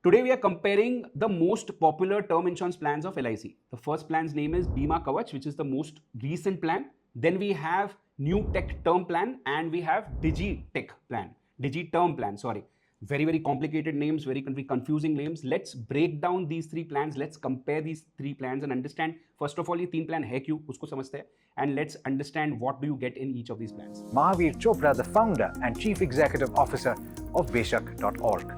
Today we are comparing the most popular term insurance plans of LIC. The first plan's name is Bima Kavach, which is the most recent plan. Then we have New Tech Term Plan and we have Digi Tech Plan, Digi Term Plan, sorry. Very complicated names, very confusing names. Let's break down these three plans. Let's compare these three plans and understand first of all ये तीन plan है क्यों उसको समझते हैं, and let's understand what do you get in each of these plans. Mahavir Chopra, the founder and chief executive officer of Beshak.org.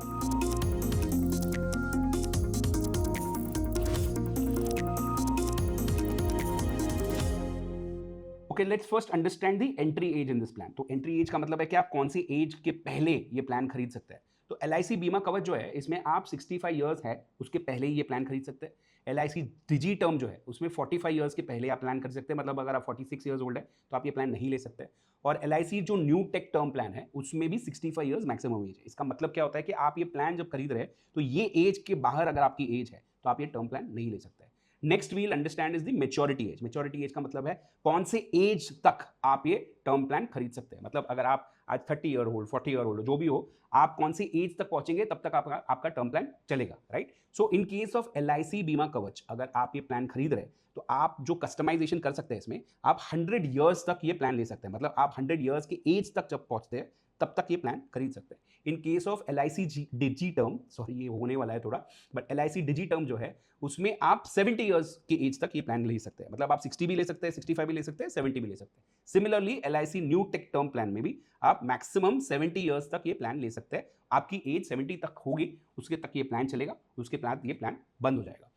Okay, let's first understand the entry age in this plan. तो entry age का मतलब है कि आप कौन सी as के पहले ये प्लान खरीद सकते हैं. तो LIC बीमा कवच जो है इसमें आप 65 ईयर्स है उसके पहले ही ये प्लान खरीद सकते हैं. LIC डिजी टर्म जो है उसमें 45 ईयर्स के पहले आप प्लान कर सकते हैं. मतलब अगर आप 46 ईयर्स ओल्ड है तो आप ये प्लान नहीं ले सकते. और LIC जो न्यू टेक टर्म प्लान है उसमें भी 65 ईयर्स मैक्सिमम एज है. इसका मतलब क्या होता है कि आप ये प्लान जब खरीद रहे हैं तो ये एज के बाहर अगर आपकी एज है तो आप ये टर्म प्लान नहीं ले सकते. Next we'll understand is the maturity age. Maturity age का मतलब है कौन से एज तक आप ये टर्म प्लान खरीद सकते हैं. मतलब अगर आप आज 30 ईयर ओल्ड 40 ईयर ओल्ड जो भी हो, आप कौन सी एज तक पहुंचेंगे तब तक आपका टर्म प्लान चलेगा, right. So in case of LIC Bima कवच अगर आप ये प्लान खरीद रहे हैं तो आप जो कस्टमाइजेशन कर सकते हैं इसमें आप 100 ईयर्स तक ये प्लान ले सकते हैं. मतलब आप 100 ईयर्स की एज तक जब पहुंचते हैं तब तक ये प्लान खरीद सकते हैं. In case of LIC Digi term, sorry ये होने वाला है थोड़ा, बट LIC डिजी टर्म जो है उसमें आप 70 ईयर्स की एज तक ये प्लान ले सकते हैं. मतलब आप 60 भी ले सकते हैं, 65 भी ले सकते हैं, 70 भी ले सकते हैं. Similarly LIC new tech term plan में भी आप मैक्सिमम 70 ईयर्स तक ये प्लान ले सकते हैं. आपकी एज 70 तक होगी उसके तक ये प्लान चलेगा, उसके बाद ये प्लान बंद हो जाएगा.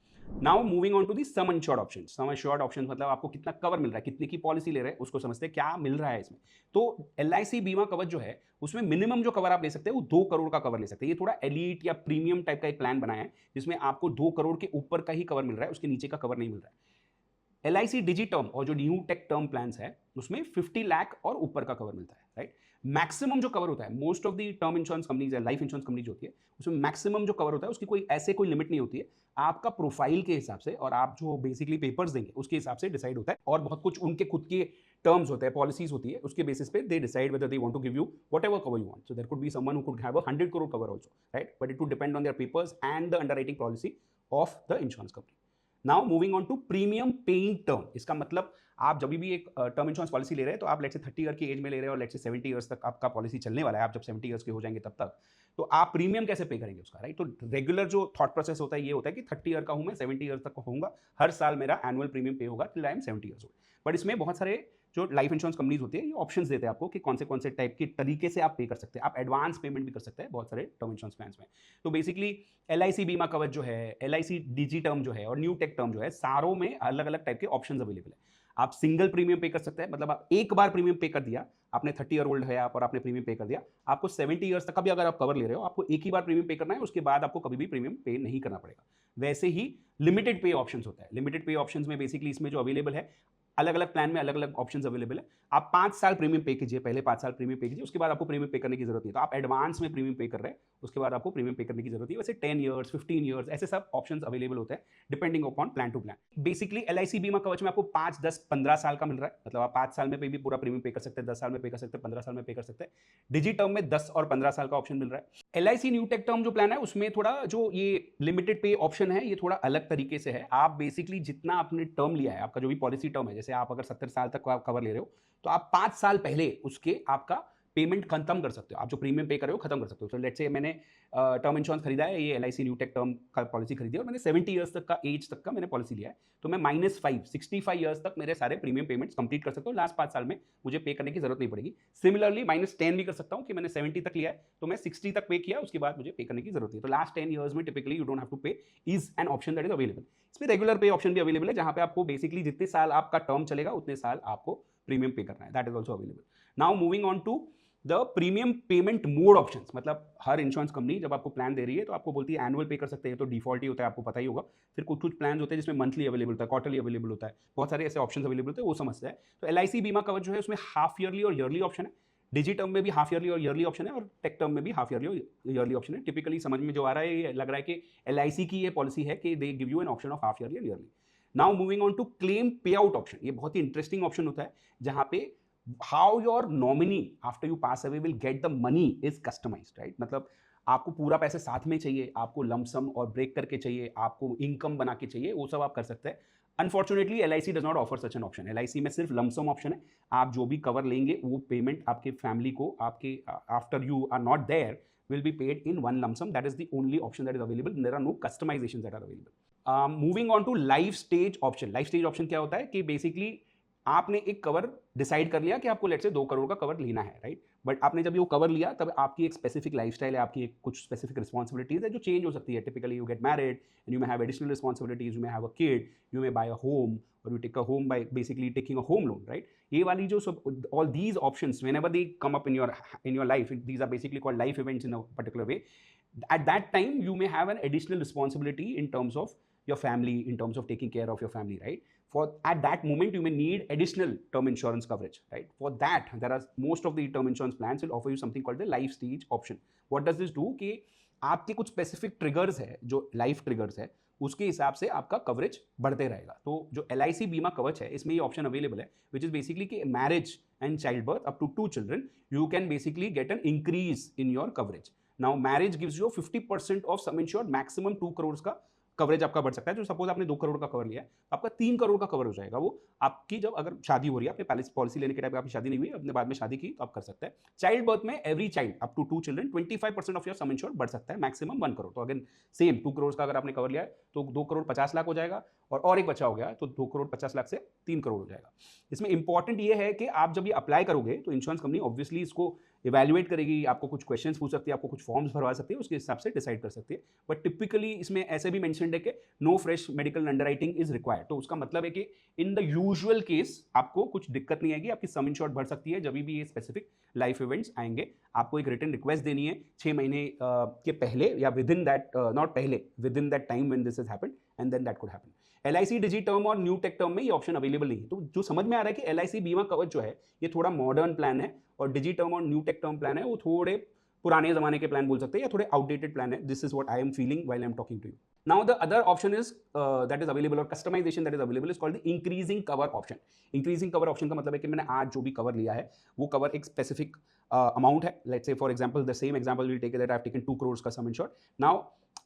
Now moving on to the sum insured option. Sum insured option मतलब आपको कितना कवर मिल रहा है, कितने की पॉलिसी ले रहे हैं उसको समझते हैं, क्या मिल रहा है इसमें. तो LIC बीमा कवच जो है उसमें मिनिमम जो कवर आप ले सकते हैं वो 2 करोड़ का कवर ले सकते हैं. ये थोड़ा एलीट या प्रीमियम टाइप का एक प्लान बनाया है जिसमें आपको 2 करोड़ के ऊपर का ही कवर मिल रहा है, उसके नीचे का कवर नहीं मिल रहा है. LIC डिजी टर्म और जो न्यू टेक टर्म प्लान्स है उसमें 50 लाख और ऊपर का कवर मिलता है, राइट. मैक्सिमम जो कवर होता है most of the term insurance companies है, लाइफ इंश्योरेंस कंपनी जो होती है उसमें मैक्सिमम जो कवर होता है उसकी कोई लिमिट नहीं होती है. आपका प्रोफाइल के हिसाब से और आप जो बेसिकली पेपर्स देंगे उसके हिसाब से डिसाइड होता है. और बहुत कुछ उनके खुद के टर्म्स होते हैं, पॉलिसीज होती है, उसके बेसिस पे they decide whether they want to give you whatever cover you want. So there could be someone who could have a 100 crore cover also, right, but it would depend on their papers and the underwriting policy of the insurance company. Now moving on to premium paying term. इसका मतलब आप जब भी एक term insurance policy ले रहे हैं तो आप लेट्स से 30 ईयर की एज में ले रहे हैं और लेट्स से 70 ईयर्स तक आपका पॉलिसी चलने वाला है. आप जब 70 ईयर्स के हो जाएंगे तब तक तो आप प्रीमियम कैसे पे करेंगे उसका, राइट. तो रेगुलर जो थॉट प्रोसेस होता है ये होता है कि 30 ईयर का हूं मैं, 70 ईयर्स तक होऊंगा, हर साल मेरा एनुअल प्रीमियम पे होगा till I am 70 years old. But इसमें बहुत सारे जो लाइफ इंश्योरेंस कंपनीज होती है ये ऑप्शंस देते हैं आपको कि कौन से टाइप के तरीके से आप पे कर सकते हैं. आप एडवांस पेमेंट भी कर सकते हैं बहुत सारे टर्म इंश्योरेंस प्लान्स में. तो बेसिकली LIC बीमा कवच जो है, LIC डिजी टर्म जो है और न्यू टेक टर्म जो है, सारों में अलग अलग टाइप के ऑप्शंस अवेलेबल है. आप सिंगल प्रीमियम पे कर सकते हैं, मतलब आप एक बार प्रीमियम पे कर दिया, आपने 30 ईयर ओल्ड है आप और आपने प्रीमियम पे कर दिया, आपको 70 ईयर्स तक का भी अगर आप कवर ले रहे हो आपको एक ही बार प्रीमियम पे करना है, उसके बाद आपको कभी भी प्रीमियम पे नहीं करना पड़ेगा. वैसे ही लिमिटेड पे ऑप्शंस होता है. लिमिटेड पे ऑप्शंस में बेसिकली इसमें जो अवेलेबल है अलग अलग प्लान में अलग अलग ऑप्शंस अवेलेबल है. आप 5 साल प्रीमियम पे कीजिए, पहले 5 साल प्रीमियम पे कीजिए, उसके बाद आपको प्रीमियम पे करने की जरूरत नहीं. तो आप एडवांस में प्रीमियम पे कर रहे हैं, उसके बाद आपको प्रीमियम पे करने की जरूरत है. वैसे 10 ईयर्स 15 ईयर्स ऐसे सब ऑप्शंस अवेलेबल होते हैं depending upon plan to plan. Basically LIC Bima कवच में आपको 5 10 15 साल का मिल रहा है. मतलब आप 5 साल में भी पूरा प्रीमियम पे कर सकते हैं, 10 साल में पे कर सकते हैं, 15 साल में पे कर सकते हैं. डिजी टर्म में 10 और 15 साल का ऑप्शन मिल रहा है. LIC न्यू टेक टर्म जो प्लान है उसमें थोड़ा जो ये लिमिटेड पे ऑप्शन है ये थोड़ा अलग तरीके से है. आप बेसिकली जितना आपने टर्म लिया है, आपका जो भी पॉलिसी टर्म है, जैसे आप अगर 70 साल तक आप कवर ले रहे हो तो आप 5 साल पहले उसके आपका पेमेंट खत्म कर सकते हो. आप जो प्रीमियम पे कर रहे हो खत्म कर सकते हो. तो लेट्स से मैंने टर्म इंश्योरेंस खरीदा है, ये LIC न्यू टेक टर्म का पॉलिसी खरीदी है और मैंने 70 ईयर्स तक का एज तक का मैंने पॉलिसी लिया है, तो मैं -5 65 ईयर्स तक मेरे सारे प्रीमियम पेमेंट्स कंप्लीट कर सकता हूँ. लास्ट 5 साल में मुझे पे करने की जरूरत नहीं पड़ेगी. सिमिलरली -10 भी कर सकता हूँ कि मैंने 70 तक लिया है तो मैं 60 तक पे किया, उसके बाद मुझे पे करने की जरूरत नहीं. तो लास्ट 10 ईयर्स में typically you don't have to pay is an option that is available. इसमें रेगुलर पे ऑप्शन भी अवेलेबल है जहां पे आपको बेसिकली जितने साल आपका टर्म चलेगा उतने साल आपको प्रीमियम पे करना है. That is also available. Now moving on to the premium payment mode options. मतलब हर इंश्योरेंस कंपनी जब आपको प्लान दे रही है तो आपको बोलती है एनुअल पे कर सकते हैं, तो डिफॉल्ट ही होता है, आपको पता ही होगा. फिर कुछ कुछ प्लान होते हैं जिसमें मंथली अवेलेबल होता है, क्वार्टरली अवेलेबल होता है, बहुत सारे ऐसे ऑप्शंस अवेलेबल होते हैं, वो समझता है. तो LIC बीमा कवच जो है उसमें हाफ ईयरली और ईयरली ऑप्शन है. डिजी टर्म में भी हाफ ईयरली और ईयरली ऑप्शन है और टेक टर्म में भी हाफ ईयरली और ईयरली ऑप्शन है. टिपिकली समझ में जो आ रहा है ये लग रहा है कि LIC की ये पॉलिसी है कि they give you an option of half yearly और yearly. Now moving on to claim payout option. ये बहुत ही इंटरेस्टिंग ऑप्शन होता है जहां पे how your nominee after you pass away will get the money is customized, right. मतलब आपको पूरा पैसे साथ में चाहिए, आपको लमसम और ब्रेक करके चाहिए, आपको इनकम बना के चाहिए, वो सब आप कर सकते हैं। Unfortunately LIC does not offer such an option. LIC में सिर्फ लमसम ऑप्शन है। आप जो भी कवर लेंगे वो पेमेंट आपके फैमिली को आपके after you are not there will be paid in one lump sum. That is the only option that is available. There are no customizations that are available. Moving on to life stage option. Life stage option क्या होता है कि basically आपने एक cover decide कर लिया कि आपको लेट से 2 करोड़ का कवर लेना है, राइट? बट आपने जब वो कवर लिया तब आपकी एक स्पेसिफिक लाइफस्टाइल है, आपकी एक कुछ स्पेसिफिक रिस्पॉन्सिबिलिटीज है जो चेंज हो सकती है। Typically you get married and you may have additional responsibilities, you may have a kid, you may buy a home और you take a home buy basically taking a home loan, right? ये वाली जो सब all these options whenever they come up in your life, these are basically called life events in a particular way. At that time you may have an additional responsibility in terms of your family, in terms of taking care of your family, right? For at that moment you may need additional term insurance coverage, right? For that there are most of the term insurance plans will offer you something called the life stage option. What does this do कि आपके कुछ specific triggers है, जो life triggers है, उसके हिसाब से आपका कवरेज बढ़ते रहेगा। तो जो LIC बीमा कवच है इसमें ये ऑप्शन अवेलेबल है, विच इज बेसिकली कि marriage and child birth up to 2 children you can basically get an increase in your coverage. Now marriage gives you 50% of sum insured, maximum 2 crore का कवरेज आपका बढ़ सकता है। जो सपोज आपने 2 करोड़ का कवर लिया है, आपका 3 करोड़ का कवर हो जाएगा। वो आपकी जब अगर शादी हो रही है, आपने पहले पॉलिसी लेने के टाइम पे आपकी शादी नहीं हुई, अपने बाद में शादी की, तो आप कर सकते हैं। चाइल्ड बर्थ में every child up to 2 children 25% of your sum insured बढ़ सकता है, मैक्सिमम 1 करोड़। तो अगेन सेम 2 करोड़ का अगर आपने कवर लिया है तो 2 करोड़ 50 लाख हो जाएगा, और एक बचा हो गया तो 2 करोड़ 50 लाख से 3 करोड़ हो जाएगा। इसमें इंपॉर्टेंट ये है कि आप जब ये अप्लाई करोगे तो इंश्योरेंस कंपनी ऑब्वियसली इसको इवैल्यूएट करेगी, आपको कुछ क्वेश्चंस पूछ सकती है, आपको कुछ फॉर्म्स भरवा सकती है, उसके हिसाब से डिसाइड कर सकती है। बट टिपिकली इसमें ऐसे भी मेंशन्ड है कि no fresh medical underwriting is required. तो उसका मतलब है कि इन द यूजुअल केस आपको कुछ दिक्कत नहीं आएगी, आपकी सम इंश्योर्ड बढ़ सकती है जब भी ये स्पेसिफिक लाइफ इवेंट्स आएंगे। आपको एक रिटन रिक्वेस्ट देनी है 6 महीने के पहले या विद इन दैट, नॉट पहले, within that time when this has happened, and then that could happen. LIC Digi term और न्यू टेक टर्म में ये ऑप्शन अवेलेबल नहीं है। तो जो समझ में आ रहा है कि LIC बीमा कवच जो है ये थोड़ा मॉडर्न प्लान है, और डिजी टर्म और न्यू टेक टर्म प्लान है वो थोड़े पुराने जमाने के प्लान बोल सकते हैं, या थोड़े आउटडेटेड प्लान है। This is what I am feeling while I am talking to you. Now the other option is that is available, और customization that is available is called the increasing cover option. Increasing cover option का मतलब है कि मैंने आज जो भी cover लिया है वो कवर एक स्पेसिफिक अमाउंट है। Let's say for example the same example will take that I have taken 2 crore का sum insured, now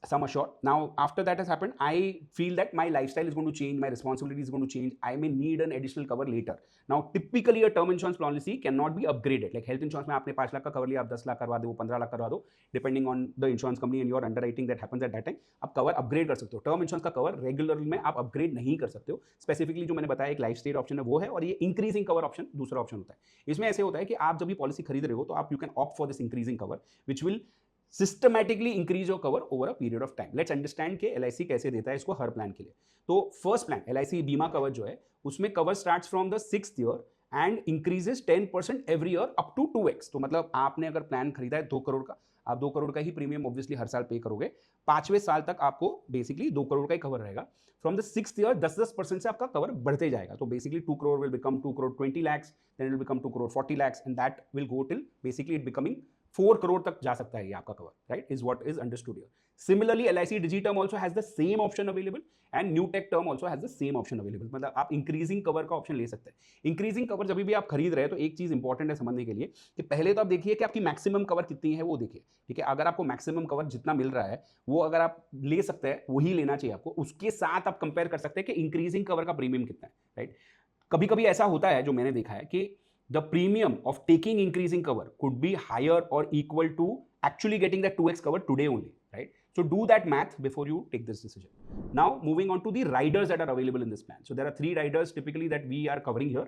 sum assured. Now after that has happened, I feel that my lifestyle is going to change, my responsibility is going to change, I may need an additional cover later. Now typically a term insurance policy cannot be upgraded. Like health insurance में आपने 5 लाख का cover लिया, आप 10 लाख करवा दो, 15 लाख करवा दो, depending on the insurance company and your underwriting that happens at that time, आप कवर अपग्रेड कर सकते हो। टर्म इंश्योरेंस का कवर रेगुलर में आप अपग्रेड नहीं कर सकते हो। स्पेसिफिकली जो मैंने बताया एक लाइफ स्टेज ऑप्शन है वो है, और ये इंक्रीजिंग कवर ऑप्शन दूसरा ऑप्शन होता है। इसमें ऐसे होता है कि आप जब भी पॉलिसी खरीद रहे हो तो आप you can opt for this increasing cover which will systematically increase your cover over a period of time. Let's understand कि LIC कैसे देता है इसको हर प्लान के लिए। तो first plan LIC Bima cover जो है उसमें cover starts from the 6th year and increases 10% every year up to 2x। तो मतलब आपने अगर प्लान खरीदा है 2 करोड़ का, आप 2 करोड़ का ही प्रीमियम ऑब्वियसली हर साल पे करोगे। 5वें साल तक आपको बेसिकली 2 करोड़ का ही कवर रहेगा। फ्रॉम द 6th ईयर 10% से आपका कवर बढ़ते जाएगा। तो basically 2 crore will become 2 crore 20 lakhs, then it will become 2 crore 40 lakhs, and that will go till basically it becoming 4 crore तक जा सकता है ये आपका cover, right? Is what is understood here. Similarly, LIC Digi term also has the same option available and new tech term also has the same option available. मतलब आप increasing cover का option ले सकते हैं। इंक्रीजिंग कवर जब भी आप खरीद रहे हैं तो एक चीज इंपॉर्टेंट है समझने के लिए कि पहले तो आप देखिए कि आपकी मैक्सिमम कवर कितनी है, वो देखिए, ठीक है? अगर आपको मैक्सिमम कवर जितना मिल रहा है वो अगर आप ले सकते हैं वही लेना चाहिए आपको। उसके साथ आप कंपेयर कर सकते हैं कि इंक्रीजिंग कवर का प्रीमियम कितना है, राइट? कभी कभी ऐसा होता है जो मैंने देखा है कि the premium of taking increasing cover could be higher or equal to actually getting that 2x cover today only, right? So do that math before you take this decision. Now moving on to the riders that are available in this plan. So there are 3 riders typically that we are covering here.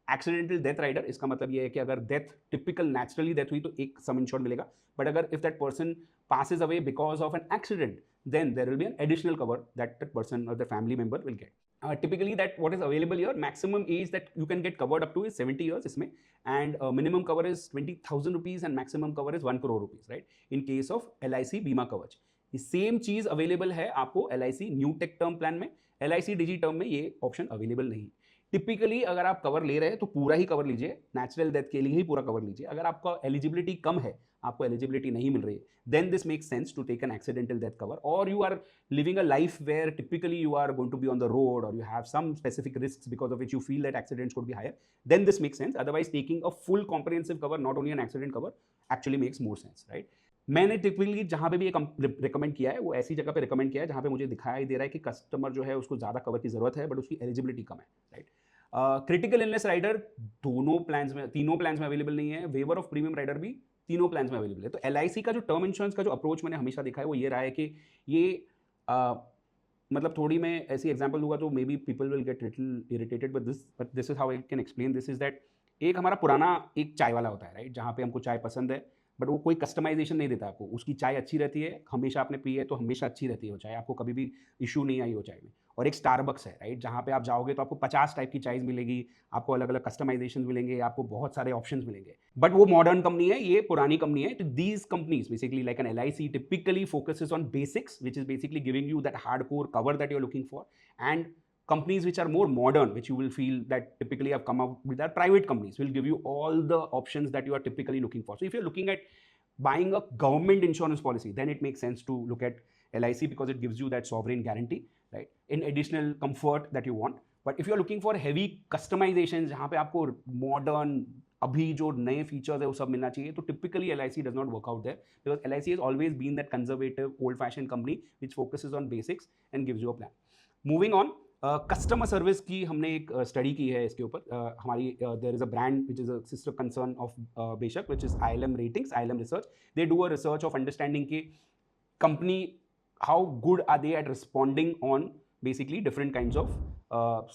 Accidental death rider, इसका मतलब ये है कि अगर death typical naturally death हुई तो एक सम insured मिलेगा, बट अगर if that person passes away because of an accident, then there will be an additional cover that that person or the family member will get. Typically that what is available here, maximum age that you can get covered up to is 70 years इसमें, and minimum cover is 20,000 rupees and maximum cover is 1 crore rupees, right? In case of LIC Bima कवच। ये same चीज available है आपको LIC new tech term plan में। LIC Digi term में ये option available नहीं। टिपिकली अगर आप कवर ले रहे हैं तो पूरा ही कवर लीजिए, नेचुरल डेथ के लिए ही पूरा कवर लीजिए। अगर आपका एलिजिबिलिटी कम है, आपको एलिजिबिलिटी नहीं मिल रही है, then this makes sense to take an accidental death cover, और you are living a life where typically you are going to be on the road और you have some specific risks because of which you feel that accidents could be higher, then this makes sense. Otherwise taking a full comprehensive cover, not only an accident cover, actually makes more sense, right? मैंने typically जहाँ पे भी ये recommend किया है वो ऐसी जगह पे रिकमेंड किया है जहाँ पे मुझे दिखाई दे रहा है कि कस्टमर जो है उसको ज़्यादा कवर की ज़रूरत है बट उसकी एलिजिबिलिटी कम है, राइट। क्रिटिकल इलनेस राइडर दोनों प्लान्स में, तीनों प्लान्स में अवेलेबल नहीं है। वेवर ऑफ प्रीमियम राइडर भी तीनों प्लान्स में अवेलेबल है। तो एलआईसी का जो टर्म इंश्योरेंस का जो अप्रोच मैंने हमेशा देखा है वो ये रहा है कि ये मतलब थोड़ी मैं ऐसी एग्जांपल दूंगा तो may be people will get little irritated but this is how I can explain this is that एक हमारा पुराना एक चाय वाला होता है, राइट, जहाँ पे हमको चाय पसंद है बट वो कोई कस्टमाइजेशन नहीं देता आपको। उसकी चाय अच्छी रहती है, हमेशा आपने पी है तो हमेशा अच्छी रहती है वो चाय, आपको कभी भी इशू नहीं आई वो चाय में। और एक स्टारबक्स है, राइट, जहाँ पे आप जाओगे तो आपको 50 टाइप की चायज मिलेगी, आपको अलग अलग कस्टमाइजेशन मिलेंगे, आपको बहुत सारे ऑप्शंस मिलेंगे। बट वो मॉडर्न कंपनी है, ये पुरानी कंपनी है। तो these companies basically like an LIC typically focuses on basics which is basically giving you that hardcore cover that you are looking for, and companies which are more modern, which you will feel that typically have come up with, are private companies, will give you all the options that you are typically looking for. So if you're looking at buying a government insurance policy, then it makes sense to look at LIC because it gives you that sovereign guarantee, right, in additional comfort that you want. But if you're looking for heavy customization जहाँ पे आपको modern अभी जो नए features है वो सब मिलना चाहिए, तो typically LIC does not work out there because LIC has always been that conservative old fashioned company which focuses on basics and gives you a plan. Moving on, customer service की हमने एक study की है इसके ऊपर। हमारी there is a brand which is a sister concern of Beshak which is ILM ratings, ILM research. They do a research of understanding की company how good are they at responding on basically different kinds of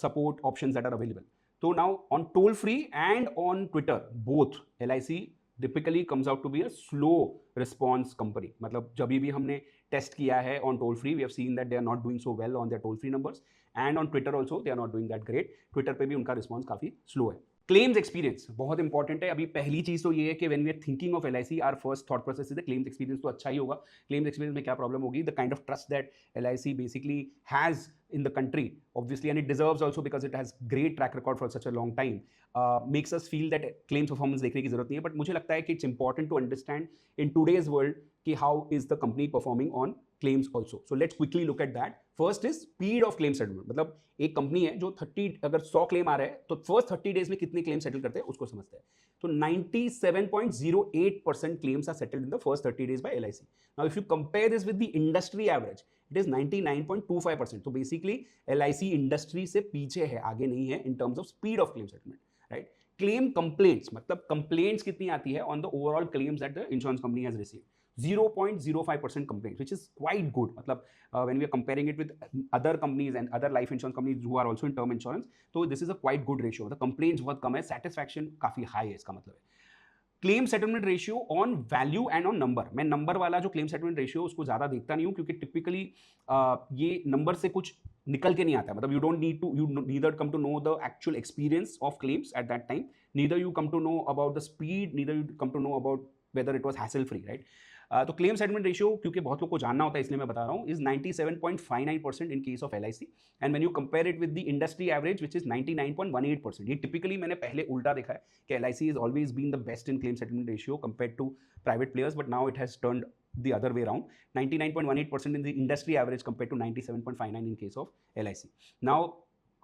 support options that are available. तो now on toll free and on Twitter both LIC typically comes out to be a slow response company. मतलब जब भी हमने test किया है on toll free, we have seen that they are not doing so well on their toll free numbers, and on Twitter also they are not doing that great. Twitter पे भी उनका response काफ़ी slow है। Claims experience बहुत important है। अभी पहली चीज़ तो ये है कि when we are thinking of LIC our first thought process is the claims experience. तो अच्छा ही होगा। क्लेम्स एक्सपीरियंस में क्या प्रॉब्लम होगी, the kind of trust that LIC basically has in the country obviously, and it deserves also because it has great track record for such a long time, makes us feel that claims performance देखने की जरूरत नहीं है। But मुझे लगता है कि it's important to understand in today's world कि how is the company performing on claims also. So let's quickly look at that. First is speed of claim settlement. मतलब एक कंपनी है जो 30 अगर 100 क्लेम आ रहे हैं तो फर्स्ट 30 डेज में कितने क्लेम सेटल करते हैं उसको समझते हैं। तो 97.08% claims are settled in the first 30 days by LIC. Now if you compare this with the industry average, it is 99.25%. तो बेसिकली LIC इंडस्ट्री से पीछे है, आगे नहीं है in terms of speed of claim settlement, right. Claim complaints मतलब complaints कितनी आती है on the overall claims that the insurance company has received, 0.05% complaints, which is quite good. मतलब when we are comparing it with other companies and other life insurance companies who are also in term insurance, so this is a quite good ratio. The complaints बहुत कम है, satisfaction काफ़ी high है, इसका मतलब है। Claim settlement ratio on value and on number. मैं number वाला जो क्लेम सेटलमेंट रेशियो उसको ज़्यादा देखता नहीं हूँ क्योंकि टिपिकली ये नंबर से कुछ निकल के नहीं आता। मतलब you don't need to, you neither come to know the actual experience of claims at that time, neither you come to know about the speed, neither you come to know about whether it was hassle free, right. तो claim settlement ratio क्योंकि बहुत लोग को जानना होता है इसलिए मैं बता रहा हूँ, is 97.59% in case of LIC, and when you compare it with the industry average which is 99.18%। ये टिपिकली मैंने पहले उल्टा देखा है कि LIC is always been the best in claim settlement ratio compare to private players, but now it has turned the other way around, 99.18% in the industry average compared to 97.59 in case of LIC. Now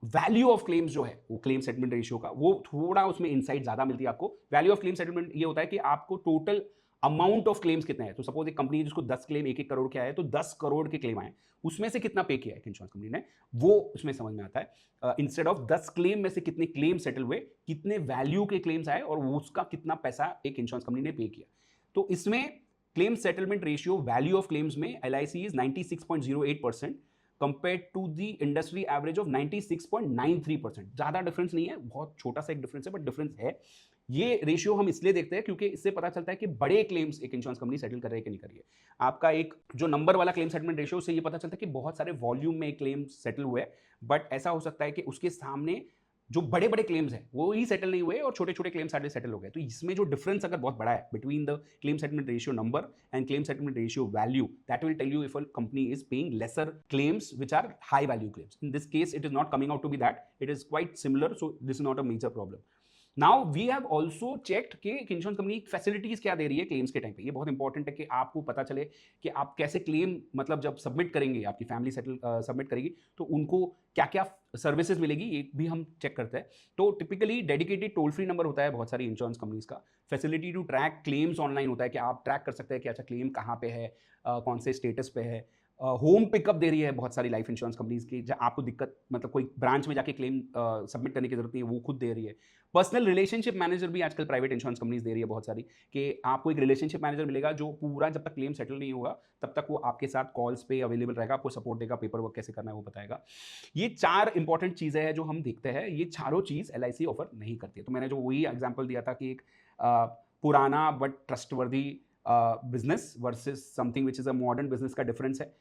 value of claims जो है वो claim settlement ratio का वो थोड़ा उसमें insight ज़्यादा मिलती है आपको। वैल्यू ऑफ क्लेम सेटलमेंट ये होता है कि आपको टोटल अमाउंट ऑफ क्लेम्स कितना है। तो सपोज एक कंपनी जिसको 10 क्लेम 1-1 करोड़ के आए तो 10 करोड़ के क्लेम आए, उसमें से कितना पे किया है इंश्योरेंस कंपनी ने, वो उसमें समझ में आता है। इंस्टेड ऑफ 10 क्लेम में से कितने क्लेम सेटल हुए, कितने वैल्यू के क्लेम्स आए और उसका कितना पैसा एक इंश्योरेंस कंपनी ने पे किया। तो इसमें claim settlement ratio value of claims में LIC is 96.08% compare to the industry average of 96.93%। ज़्यादा डिफरेंस नहीं है, बहुत छोटा सा एक डिफरेंस है बट डिफरेंस है। ये रेशियो हम इसलिए देखते हैं क्योंकि इससे पता चलता है कि बड़े क्लेम्स एक इंश्योरेंस कंपनी सेटल कर रही है कि नहीं कर रही है। आपका एक जो नंबर वाला क्लेम सेटलमेंट रेशियो से ये पता चलता है कि बहुत सारे वॉल्यूम में क्लेम सेटल हुए, बट ऐसा हो सकता है कि उसके सामने जो बड़े बड़े क्लेम्स हैं वो ही सेटल नहीं हुए और छोटे छोटे क्लेम्स सारे सेटल हो गए। तो इसमें जो डिफरेंस अगर बहुत बड़ा है between the claim settlement ratio number and claim settlement ratio value, that will tell you if a company is paying lesser claims which are high value claims. In this case it is not coming out to be that, it is quite similar, so this is not a major problem. Now we have also checked कि insurance company facilities क्या दे रही है claims के time पे। ये बहुत important है कि आपको पता चले कि आप कैसे क्लेम मतलब जब सबमिट करेंगे, आपकी फैमिली सेटल सबमिट करेगी तो उनको क्या क्या सर्विसेज मिलेगी, ये भी हम चेक करते हैं। तो typically dedicated toll free number होता है बहुत सारी इंश्योरेंस कंपनीज का। Facility to track claims online होता है कि आप ट्रैक कर सकते हैं कि अच्छा क्लेम कहाँ पे है, कौन से स्टेटस पे है। होम पिकअप दे रही है बहुत सारी लाइफ इंश्योरेंस कंपनीज की, जहाँ आपको दिक्कत मतलब कोई ब्रांच में जाके क्लेम सबमिट करने की जरूरत नहीं है, वो खुद दे रही है। पर्सनल रिलेशनशिप मैनेजर भी आजकल प्राइवेट इंश्योरेंस कंपनीज दे रही है बहुत सारी, कि आपको एक रिलेशनशिप मैनेजर मिलेगा जो पूरा जब तक क्लेम सेटल नहीं होगा तब तक वो आपके साथ कॉल्स पे अवेलेबल रहेगा, आपको सपोर्ट देगा, पेपर वर्क कैसे करना है वो बताएगा। ये 4 इंपॉर्टेंट चीज़ें हैं जो हम देखते हैं, ये चारों चीज़ LIC ऑफर नहीं करती है। तो मैंने जो वही एग्जाम्पल दिया था कि एक पुराना but trustworthy business versus something which is a modern business का डिफरेंस है,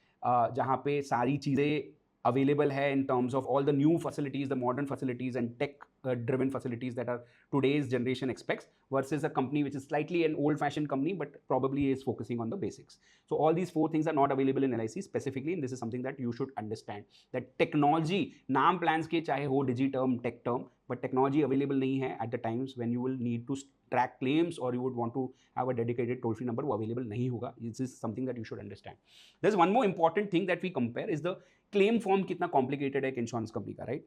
जहाँ पे सारी चीज़ें अवेलेबल है in terms of all the new facilities, the modern facilities and tech driven facilities that are today's generation expects, versus a company which is slightly an old fashioned company but probably is focusing on the basics. So all these 4 things are not available in LIC specifically, and this is something that you should understand, that technology नाम plans के चाहे हो digi term tech term, but technology available नहीं है at the times when you will need to track claims or you would want to have a dedicated toll free number, वो available नहीं होगा. This is something that you should understand. There's one more important thing that we compare is the claim form कितना complicated है एक insurance company का, right?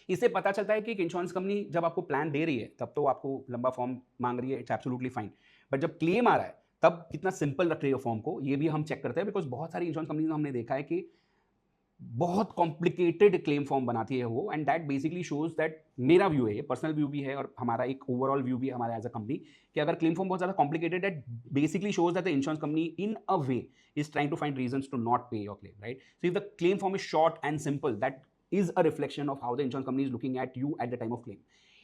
इससे पता चलता है कि एक इंश्योरेंस कंपनी जब आपको प्लान दे रही है तब तो आपको लंबा फॉर्म मांग रही है, इट्स एब्सोल्युटली फाइन, बट जब क्लेम आ रहा है तब कितना सिंपल रख रही है फॉर्म को, ये भी हम चेक करते हैं। बिकॉज बहुत सारी इंश्योरेंस कंपनीज में हमने देखा है कि बहुत कॉम्प्लिकेटेड क्लेम फॉर्म बनाती है वो, and that basically shows that, मेरा व्यू है, ये पर्सनल व्यू भी है और हमारा एक ओवरऑल व्यू भी है हमारा एज अ कंपनी, कि अगर क्लेम फॉर्म बहुत ज़्यादा कॉम्प्लिकेटेड है, basically shows that the insurance company in a way is trying to find reasons to not pay your claim, right? So if the claim form is short and simple, that is a reflection of how the insurance company is looking at you at the time of claim.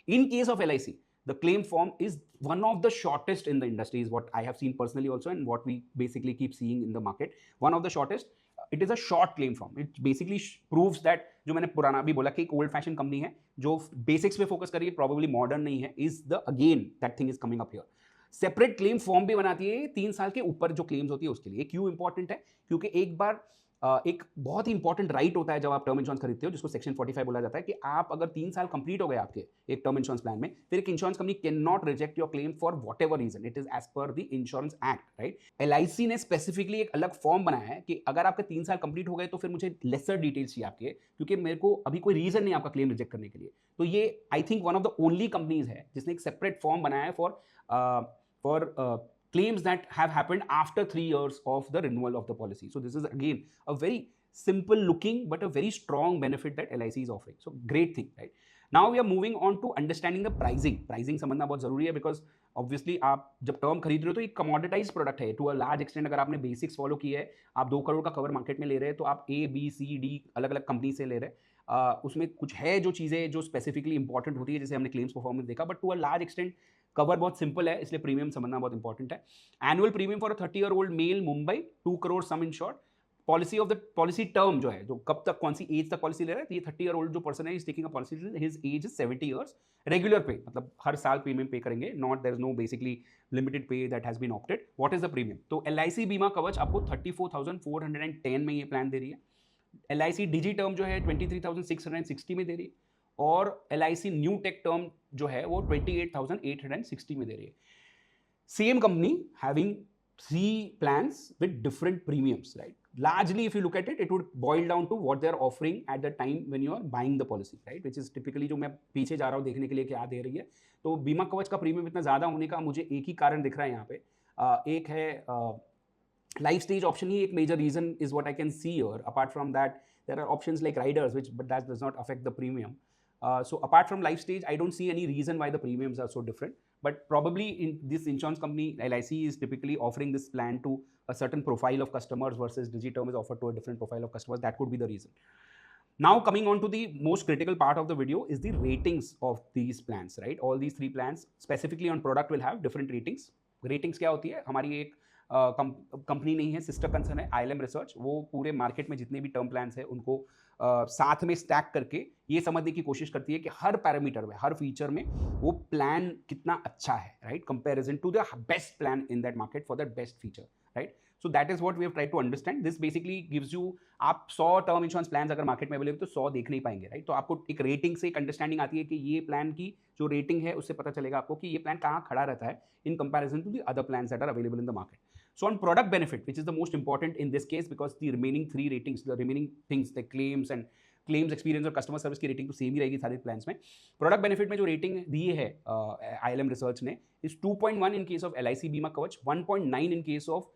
In case of LIC, the claim form is one of the shortest in the industry, is what I have seen personally also and what we basically keep seeing in the market. One of the shortest. It is a short claim form. It basically proves that, जो मैंने पुराना भी बोला कि एक old fashioned company है जो basics पे फोकस कर रही है, probably मॉडर्न नहीं है, is the again that thing is coming up here. Separate claim form भी बनाती है 3 साल के ऊपर जो क्लेम्स होती है उसके लिए। क्यों इंपॉर्टेंट है? क्योंकि एक बार एक बहुत ही इंपॉर्टेंट राइट होता है जब आप टर्म इंश्योरेंस खरीदते हो, जिसको सेक्शन 45 बोला जाता है, कि आप अगर 3 साल कंप्लीट हो गए आपके एक टर्म इंश्योरेंस प्लान में, फिर एक insurance company can not reject your claim for whatever reason, it is as per the insurance act, right? LIC ने स्पेसिफिकली एक अलग फॉर्म बनाया है कि अगर आपके 3 साल कंप्लीट हो गए तो फिर मुझे लेसर डिटेल्स चाहिए आपके, क्योंकि मेरे को अभी कोई रीजन नहीं आपका क्लेम रिजेक्ट करने के लिए। तो ये I think one of the only companies है जिसने एक सेपरेट फॉर्म बनाया है for claims that have happened after 3 years of the renewal of the policy. So this is again a very simple looking but a very strong benefit that LIC is offering. So great thing, right? Now we are moving on to understanding the pricing. Pricing समझना बहुत जरूरी है, because obviously आप जब term खरीद रहे हो तो एक कमोडिटाइज प्रोडक्ट है टू अ लार्ज एक्सटेंट। अगर आपने बेसिक्स फॉलो किया है, आप 2 करोड़ का कवर मार्केट में ले रहे हैं, तो आप ABCD अलग अलग कंपनी से ले रहे हैं। उसमें कुछ है जो चीज़ें जो स्पेसिफिकली इंपॉर्टेंट होती है, जैसे हमने क्लेम्स परफॉर्मेंस देखा, but to a large extent cover बहुत सिंपल है, इसलिए प्रीमियम समझना बहुत इंपॉर्टेंट है। Annual premium for a 30-year-old male Mumbai 2 crore sum insured. Policy of the policy term जो है, जो कब तक कौन सी एज तक पॉलिसी ले रहा है, तो ये 30-year-old जो पर्सन है is taking a policy, his age is 70 years. Regular pay मतलब हर साल प्रीमियम पे करेंगे, not there is no basically limited pay that has been opted. What is the premium? तो LIC बीमा कवच आपको 34,410 में ये प्लान दे रही है। LIC डिजी टर्म जो है 23,660 में दे रही है, और LIC न्यू टेक टर्म जो है वो 28,860 में दे रही है। Same company having 3 plans with different premiums, right? Largely if you look at it, it would boil down to what they are offering at the time when you are buying the policy, right? Which is typically, जो मैं पीछे जा रहा हूँ देखने के लिए क्या दे रही है, तो बीमा कवच का प्रीमियम इतना ज़्यादा होने का मुझे एक ही कारण दिख रहा है यहाँ पे। एक है लाइफ स्टेज ऑप्शन ही एक major reason is what I can see here. Apart from that there are options like riders which but that does not affect the premium. So apart from life stage, I don't see any reason why the premiums are so different. But probably in this insurance company, LIC is typically offering this plan to a certain profile of customers versus Digiterm is offered to a different profile of customers. That could be the reason. Now coming on to the most critical part of the video is the ratings of these plans, right? All these 3 plans specifically on product will have different ratings. Ratings क्या होती है? हमारी एक company नहीं है, sister concern है ILM research. वो पूरे मार्केट में जितने भी टर्म प्लान्स हैं उनको साथ में स्टैक करके ये समझने की कोशिश करती है कि हर पैरामीटर में, हर फीचर में वो प्लान कितना अच्छा है, right? Comparison to the best plan in that market for that best feature, right? So that is what we have tried to understand. This basically gives you, आप 100 टर्म इंश्योरेंस प्लान अगर market में available तो 100 देख नहीं पाएंगे, right. तो आपको एक रेटिंग से एक अंडरस्टैंडिंग आती है कि ये प्लान की जो रेटिंग है उससे पता चलेगा आपको कि ये प्लान कहाँ खड़ा रहता है in comparison to the other plans that are available in the market. So on product benefit, which is the most important in this case, because the remaining 3 ratings, the remaining things like claims and claims experience और customer service की rating तो same ही रहेगी सारे plans में. Product benefit में जो rating दी है ILM रिसर्च ने is 2.1 in case of LIC Bima Kavach, 1.9 in case of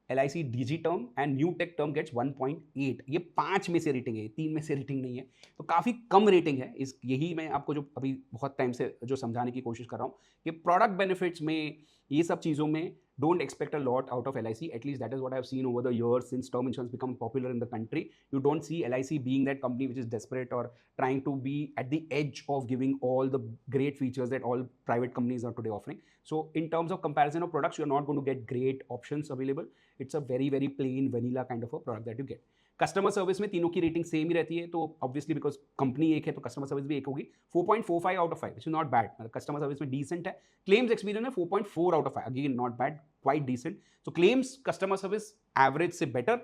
LIC DG term and new tech term gets 1.8. ये 5 में से रेटिंग है, 3 में से रेटिंग नहीं है, तो काफ़ी कम रेटिंग है. इस यही मैं आपको जो अभी बहुत टाइम से जो समझाने की कोशिश कर रहा हूँ कि प्रोडक्ट बेनिफिट्स में ये सब चीज़ों में don't expect a lot out of LIC. At least that is what I've seen over the years since term insurance become popular in the country. You don't see LIC being that company which is desperate or trying to be at the edge of giving all the great features that all private companies are today offering. So in terms of comparison of products, you're not going to get great options available. It's a very, very plain vanilla kind of a product that you get. Customer service में तीनों की rating same ही रहती है, तो obviously because company एक है तो customer service भी एक होगी. 4.45 out of 5, which is not bad. Customer service में डिसेंट है. क्लेम्स एक्सपीरियंस में 4.4 out of 5, again not bad, quite decent. So claims customer service average से बेटर.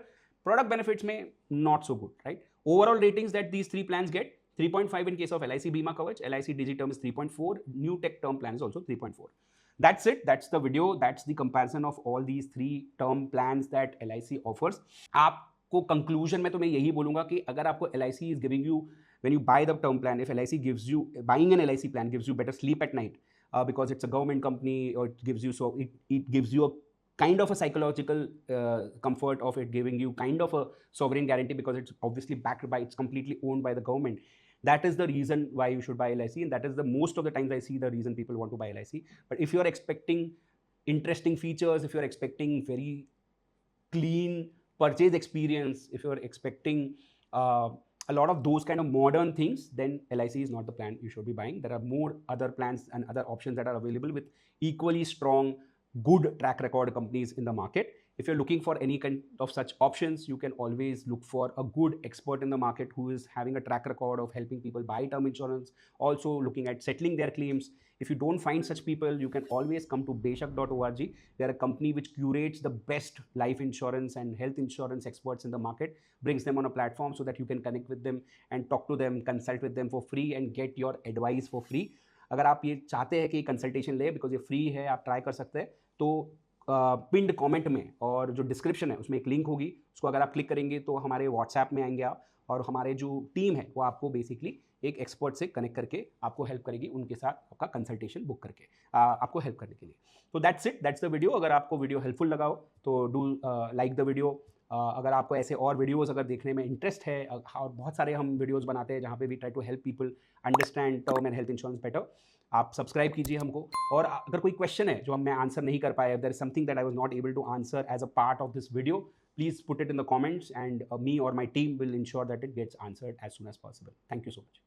प्रोडक्ट बेनिफिट्स में not so good, right. Overall ratings that these 3 plans get, 3.5 in case of LIC Bima Kavach, LIC Digi Term is 3.4, New Tech Term plan is also 3.4. That's it. That's the video. That's the comparison of all these 3 term plans that LIC offers. आपको conclusion में तो मैं यही बोलूँगा कि अगर आपको LIC is giving you, when you buy the term plan, if LIC gives you, buying an LIC plan gives you better sleep at night because it's a government company, or it gives you, so it gives you a kind of a psychological comfort of it giving you kind of a sovereign guarantee because it's obviously backed by, it's completely owned by the government. That is the reason why you should buy LIC, and that is the most of the times I see the reason people want to buy LIC. But if you're expecting interesting features, if you're expecting very clean purchase experience, if you're expecting a lot of those kind of modern things, then LIC is not the plan you should be buying. There are more other plans and other options that are available with equally strong, good track record companies in the market. If you're looking for any kind of such options, you can always look for a good expert in the market who is having a track record of helping people buy term insurance, also looking at settling their claims. If you don't find such people, you can always come to beshak.org. They are a company which curates the best life insurance and health insurance experts in the market, brings them on a platform so that you can connect with them and talk to them, consult with them for free and get your advice for free. अगर आप ये चाहते हैं कि consultation ले, because ये free है, आप ट्राई कर सकते हैं, तो पिंड कमेंट में और जो डिस्क्रिप्शन है उसमें एक लिंक होगी, उसको अगर आप क्लिक करेंगे तो हमारे व्हाट्सएप में आएंगे आप, और हमारे जो टीम है वो आपको बेसिकली एक एक्सपर्ट से कनेक्ट करके आपको हेल्प करेगी, उनके साथ आपका कंसल्टेशन बुक करके आपको हेल्प करने के लिए. तो that's it, that's the video. अगर आपको वीडियो हेल्पफुल लगा हो तो डू लाइक द वीडियो. अगर आपको ऐसे और वीडियोस अगर देखने में इंटरेस्ट है, और बहुत सारे हम वीडियोस बनाते हैं जहाँ पे we try to help people understand term and health insurance better, आप सब्सक्राइब कीजिए हमको. और अगर कोई क्वेश्चन है जो हम मैं आंसर नहीं कर पाया, there is something that I was not able to answer as a part of this video, please put it in the comments and me or my team will ensure that it gets answered as soon as possible. Thank you so much.